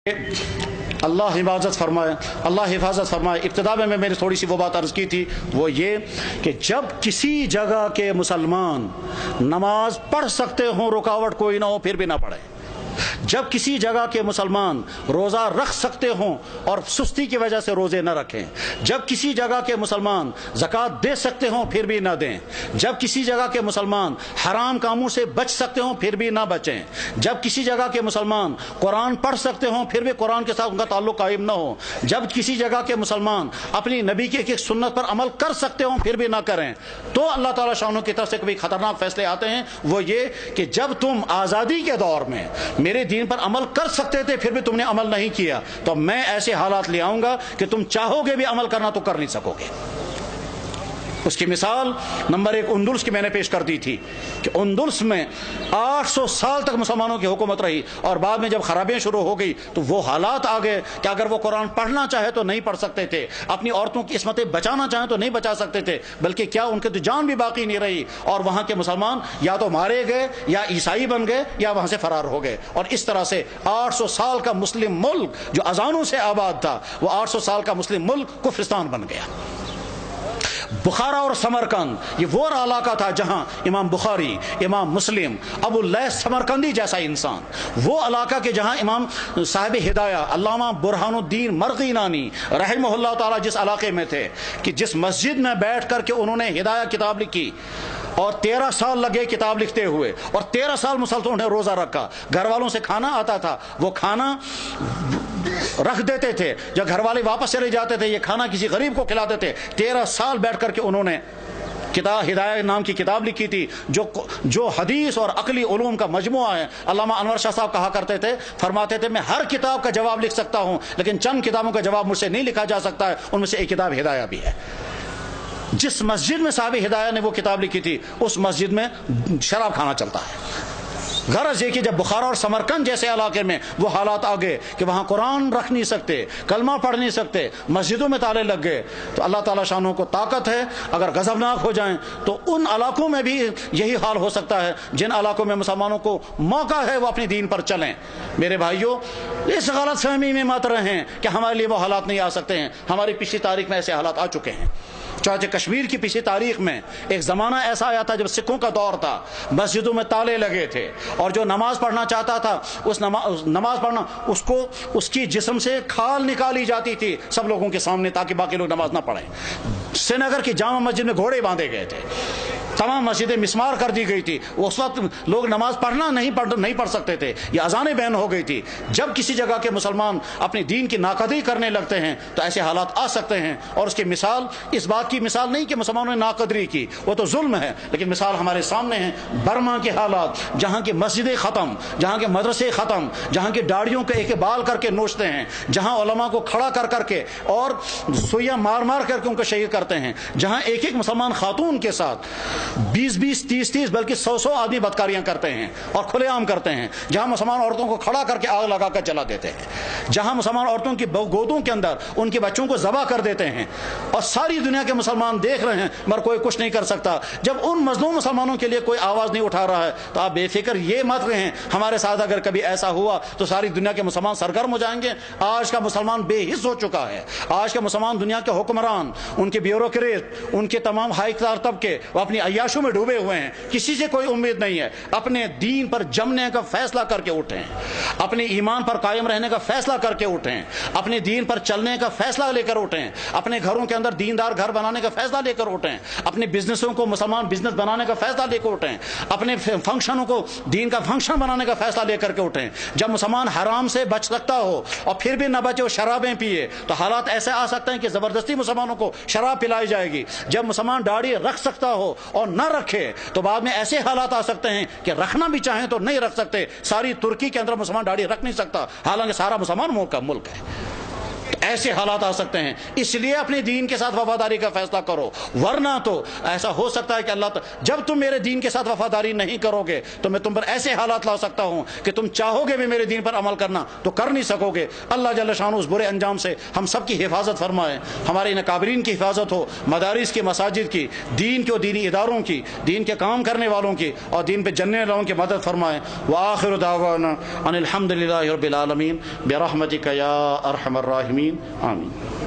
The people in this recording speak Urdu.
اللہ حفاظت فرمائے۔ ابتدا میں نے تھوڑی سی وہ بات عرض کی تھی، وہ یہ کہ جب کسی جگہ کے مسلمان نماز پڑھ سکتے ہوں، رکاوٹ کوئی نہ ہو، پھر بھی نہ پڑھیں۔ جب کسی جگہ کے مسلمان روزہ رکھ سکتے ہوں اور سستی کی وجہ سے روزے نہ رکھیں، جب کسی جگہ کے مسلمان زکوٰۃ دے سکتے ہوں پھر بھی نہ دیں، جب کسی جگہ کے مسلمان حرام کاموں سے بچ سکتے ہوں پھر بھی نہ بچیں، جب کسی جگہ کے مسلمان قرآن پڑھ سکتے ہوں پھر بھی قرآن کے ساتھ ان کا تعلق قائم نہ ہو، جب کسی جگہ کے مسلمان اپنی نبی کی ایک سنت پر عمل کر سکتے ہوں پھر بھی نہ کریں، تو اللہ تعالیٰ شانوں کی طرف سے کبھی خطرناک فیصلے آتے ہیں۔ وہ یہ کہ جب تم آزادی کے دور میں میرے دین پر عمل کر سکتے تھے پھر بھی تم نے عمل نہیں کیا، تو میں ایسے حالات لے آؤں گا کہ تم چاہو گے بھی عمل کرنا تو کر نہیں سکو گے۔ اس کی مثال نمبر 1 اندلس کی میں نے پیش کر دی تھی کہ اندلس میں 800 سال تک مسلمانوں کی حکومت رہی، اور بعد میں جب خرابیاں شروع ہو گئی تو وہ حالات آ گئے کہ اگر وہ قرآن پڑھنا چاہے تو نہیں پڑھ سکتے تھے، اپنی عورتوں کی عصمتیں بچانا چاہیں تو نہیں بچا سکتے تھے، بلکہ کیا ان کی تو جان بھی باقی نہیں رہی، اور وہاں کے مسلمان یا تو مارے گئے یا عیسائی بن گئے یا وہاں سے فرار ہو گئے، اور اس طرح سے 800 سال کا مسلم ملک جو اذانوں سے آباد تھا وہ 800 سال کا مسلم ملک کفرستان بن گیا۔ بخارا اور سمرقند یہ وہ علاقہ تھا جہاں امام بخاری، امام مسلم، ابو اللیث سمرقندی جیسا انسان، وہ علاقہ کے جہاں امام صاحب ہدایہ علامہ برہان الدین مرغینانی رحمہ اللہ تعالی جس علاقے میں تھے کہ جس مسجد میں بیٹھ کر کے انہوں نے ہدایہ کتاب لکھی، اور 13 سال لگے کتاب لکھتے ہوئے، اور 13 سال مسلسل انہیں روزہ رکھا، گھر والوں سے کھانا آتا تھا، وہ کھانا رکھ دیتے تھے، جب گھر والے واپس چلے جاتے تھے یہ کھانا کسی غریب کو کھلاتے تھے۔ 13 سال بیٹھ کر کے انہوں نے کتاب ہدایہ نام کی کتاب لکھی تھی، جو حدیث اور عقلی علوم کا مجموعہ ہے۔ علامہ انور شاہ صاحب کہا کرتے تھے، فرماتے تھے میں ہر کتاب کا جواب لکھ سکتا ہوں لیکن چند کتابوں کا جواب مجھ سے نہیں لکھا جا سکتا ہے، ان میں سے ایک کتاب ہدایہ بھی ہے۔ جس مسجد میں صاحب ہدایہ نے وہ کتاب لکھی تھی اس مسجد میں شراب کھانا چلتا ہے۔ غرض یہ کہ جب بخارا اور سمرقند جیسے علاقے میں وہ حالات آ گئے کہ وہاں قرآن رکھ نہیں سکتے، کلمہ پڑھ نہیں سکتے، مسجدوں میں تالے لگ گئے، تو اللہ تعالیٰ شانوں کو طاقت ہے، اگر غضبناک ہو جائیں تو ان علاقوں میں بھی یہی حال ہو سکتا ہے جن علاقوں میں مسلمانوں کو موقع ہے وہ اپنی دین پر چلیں۔ میرے بھائیوں، اس غلط فہمی میں مت رہیں کہ ہمارے لیے وہ حالات نہیں آ سکتے ہیں، ہماری پچھلی تاریخ میں ایسے حالات آ چکے ہیں۔ چنانچہ کشمیر کی پچھلی تاریخ میں ایک زمانہ ایسا آیا تھا جب سکھوں کا دور تھا، مسجدوں میں تالے لگے تھے، اور جو نماز پڑھنا چاہتا تھا اس نماز پڑھنا اس کی جسم سے کھال نکالی جاتی تھی سب لوگوں کے سامنے تاکہ باقی لوگ نماز نہ پڑھیں۔ سری نگر کی جامع مسجد میں گھوڑے باندھے گئے تھے، تمام مسجدیں مسمار کر دی گئی تھی، اس وقت لوگ نماز پڑھنا نہیں پڑھ سکتے تھے، یہ اذانیں بین ہو گئی تھی۔ جب کسی جگہ کے مسلمان اپنی دین کی ناقدری کرنے لگتے ہیں تو ایسے حالات آ سکتے ہیں، اور اس کی مثال اس بات کی مثال نہیں کہ مسلمانوں نے ناقدری کی، وہ تو ظلم ہے، لیکن مثال ہمارے سامنے ہے برما کے حالات، جہاں کی مسجدیں ختم، جہاں کے مدرسے ختم، جہاں کی داڑھیوں کے ایک بال کر کے نوچتے ہیں، جہاں علماء کو کھڑا کر کر کے اور سوئیاں مار مار کر کے ان کو شہید کرتے ہیں، جہاں ایک ایک مسلمان خاتون کے ساتھ 20 30 بلکہ 100 آدمی بدکاریاں کرتے ہیں اور کھلے عام کرتے ہیں، جہاں مسلمان عورتوں کو کھڑا کر کے آگ لگا کر جلا دیتے ہیں، جہاں مسلمان عورتوں کی گودوں کے اندر ان کے بچوں کو ذبح کر دیتے ہیں، اور ساری دنیا کے مسلمان دیکھ رہے ہیں مگر کوئی کچھ نہیں کر سکتا۔ جب ان مظلوم مسلمانوں کے لیے کوئی آواز نہیں اٹھا رہا ہے تو آپ بے فکر یہ مت رہیں ہمارے ساتھ اگر کبھی ایسا ہوا تو ساری دنیا کے مسلمان سرگرم ہو جائیں گے۔ آج کا مسلمان بے حس ہو چکا ہے، آج کا مسلمان دنیا کے حکمران، ان کے بیوروکریٹ، ان کے تمام ہائی کلاس طبقے وہ اپنی عیاشوں میں ڈوبے ہوئے ہیں، کسی سے کوئی امید نہیں ہے۔ اپنے دین پر جمنے کا فیصلہ کر کے اٹھیں، اپنے ایمان پر قائم رہنے کا فیصلہ کر کے اٹھیں، اپنے دین پر چلنے کا فیصلہ لے کر اٹھیں، اپنے گھروں کے اندر دیندار گھر بنانے کا فیصلہ لے کر اٹھیں، اپنے بزنسوں کو مسلمان بزنس بنانے کا فیصلہ لے کر اٹھیں، اپنے فنکشنوں کو دین کا فنکشن بنانے کا فیصلہ لے کر کے اٹھیں۔ جب مسلمان حرام سے بچ سکتا ہو اور پھر بھی نہ بچے وہ شرابیں پیے تو حالات ایسے آ سکتے ہیں کہ زبردستی مسلمانوں کو شراب پلائی جائے گی۔ جب مسلمان داڑھی رکھ سکتا ہو اور نہ رکھے تو بعد میں ایسے حالات آ سکتے ہیں کہ رکھنا بھی چاہیں تو نہیں رکھ سکتے۔ ساری ترکی کے اندر مسلمان داڑھی رکھ نہیں سکتا حالانکہ سارا مسلمان ملک ہے۔ ایسے حالات آ سکتے ہیں، اس لیے اپنے دین کے ساتھ وفاداری کا فیصلہ کرو، ورنہ تو ایسا ہو سکتا ہے کہ اللہ جب تم میرے دین کے ساتھ وفاداری نہیں کرو گے تو میں تم پر ایسے حالات لا سکتا ہوں کہ تم چاہو گے بھی میرے دین پر عمل کرنا تو کر نہیں سکو گے۔ اللہ جل شانہ اس برے انجام سے ہم سب کی حفاظت فرمائے، ہمارے اکابرین کی حفاظت ہو، مدارس کی، مساجد کی، دین کے و دینی اداروں کی، دین کے کام کرنے والوں کی اور دین پہ جننے والوں کی مدد فرمائے۔ وآخر دعوانا ان الحمد للہ رب العالمین برحمتک یا ارحم الراحمین، آمین۔